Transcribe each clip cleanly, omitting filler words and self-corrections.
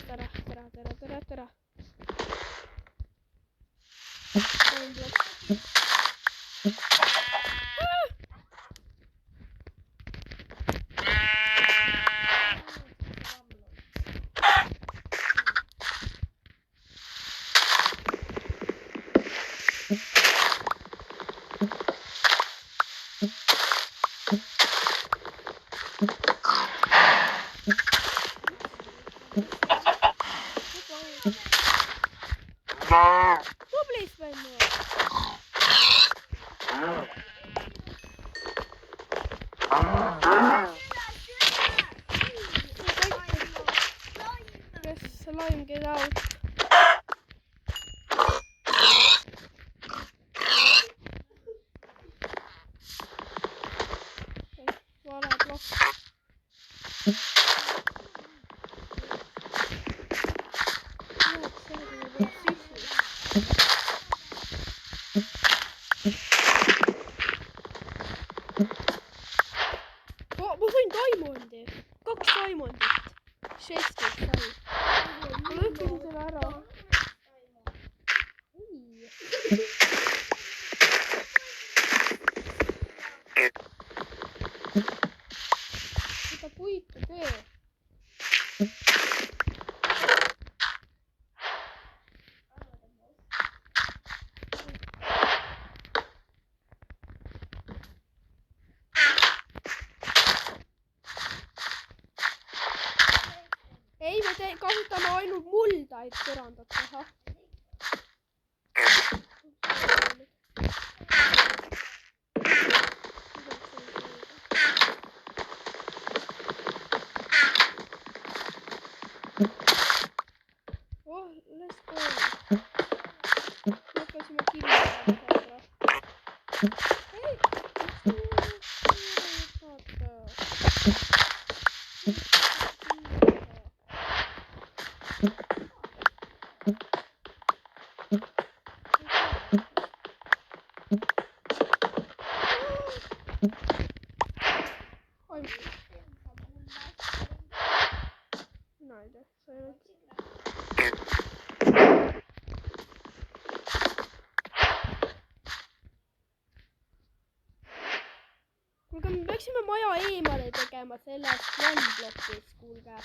tere. Tublis Venno. Yes, slime, get out. Vale plokk. Ma sain diamondi. 2 diamondit. 16 sai. Ma lõhkasin selle ära. Seda puitu tee. Ei, me kasutame ainult mulda, et põrandat teha. Oh, let's go. Hakkasime kirja saada. Hei, näide, see nüüd. Kuulge, me peaksime maja eemale tegema sellest one-blockist, kuulge.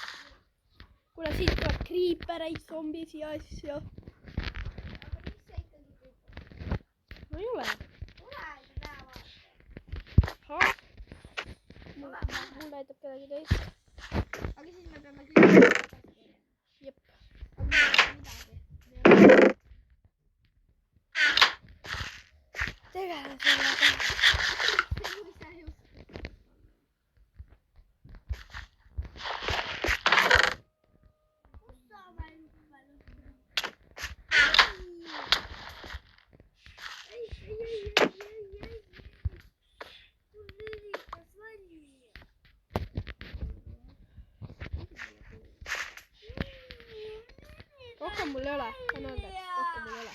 Kuule, siit tuleb kriipereid, zombisi ja asja. No ei ole. Mul näitab kedagi teist. Aga siis me peame kõik. Jep. Tegelen sellega. Rohkem mul ei ole, anna andeks, rohkem mul ei ole.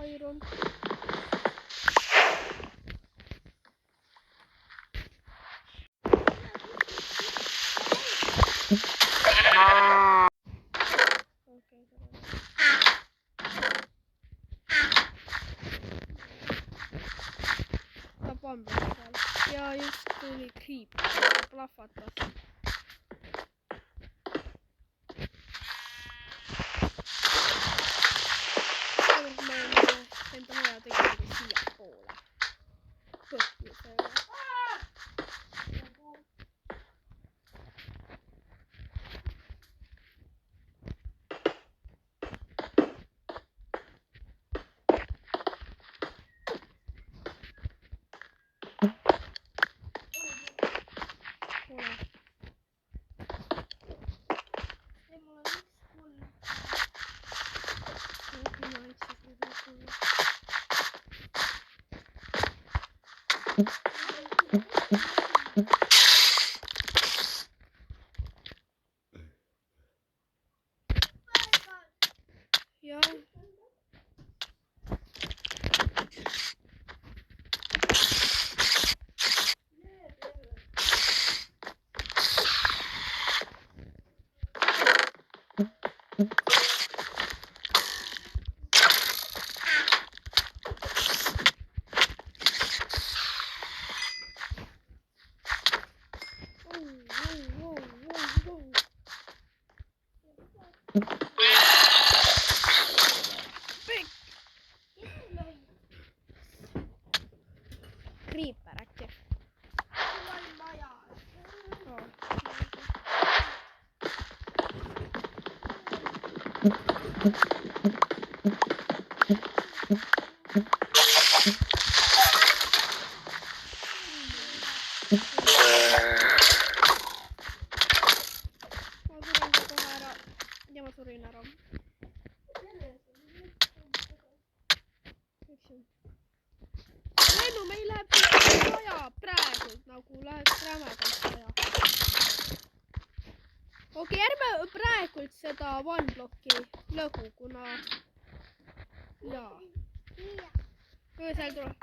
Iron. Tapame seal. Ja just tuli kriip. Plahvatas. Me enda maja tegime siia poole. Põhjusega. Creeper äkki. Sulla oli maja. Ma suren ka kohe ära. Ja ma surin ära. Lennu, meil läheb siis vaja praegu, nagu läheks rämedalt vaja. Okei, ärme praegult seda one blocki lõhu, kuna jaa. Öösel tuleb.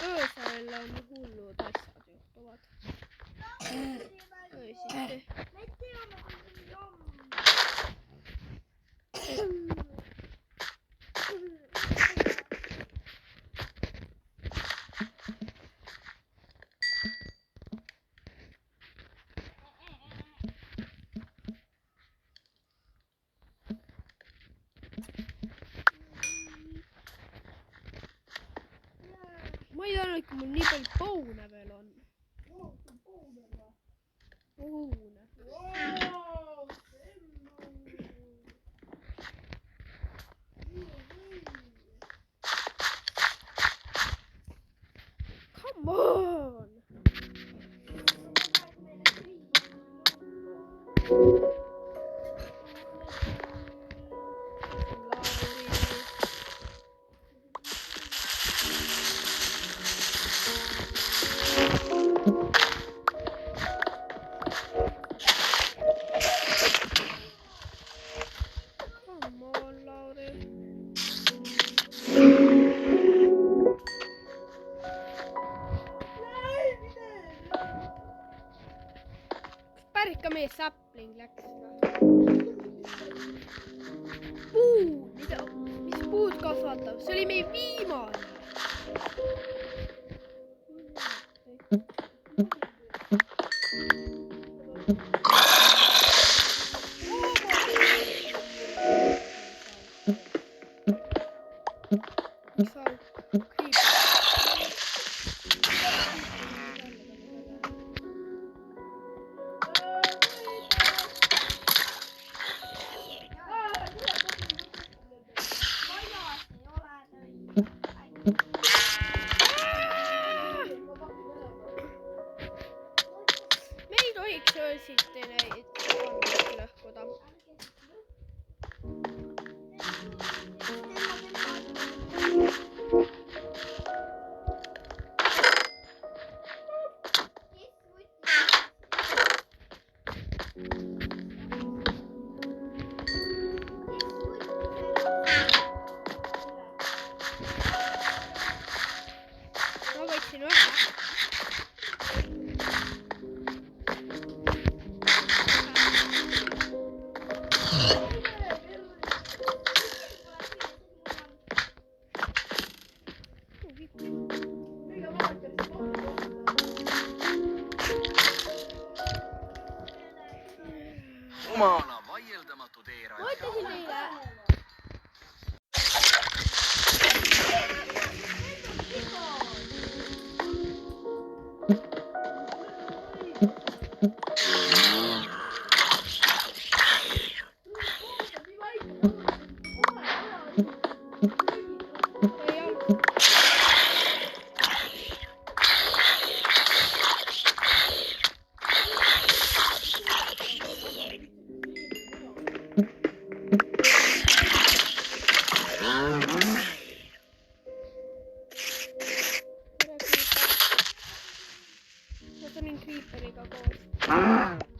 Öösel on hullud asjad juhtuvad. Öösiti. Me teame, kui jomm. Ma ei teadnud, kui mul nii palju poune veel on. Poune. Come on! Pärika meie sapling läks ka. Puud, mis puud kasvatab? See oli meie viimane. Me ei tohiks öösiti neid lõhkuda. Ma võtsin ühe. Jumala vaieldamatu teeraja. Ma ütlesin teile. Ma tulin Creeperiga koos.